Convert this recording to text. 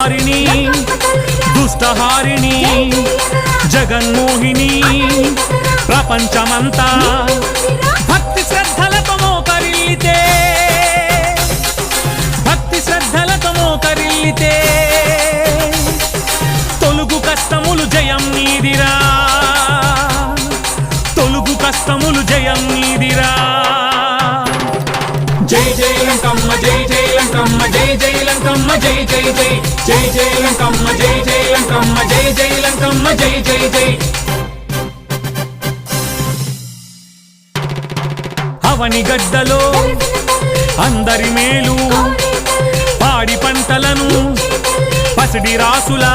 సంహారిణి దుష్టహారిణి జగన్మోహిని ప్రపంచమంతా భక్తి శ్రద్ధలతో మోకరిల్లితే తొలుగు కష్టములు జయం నీదిరా తొలుగు కష్టములు జయం నీదిరా జై జై లంకమ్మ జై జై లంకమ్మ జై జై లంకమ్మ జై జై జై జై జై లంకమ్మ జై జై లంకమ్మ జై జై లంకమ్మ జై జై జై అవని గడ్డలో అందరి మేలు పాడి పంటలను పసిడి రాసులా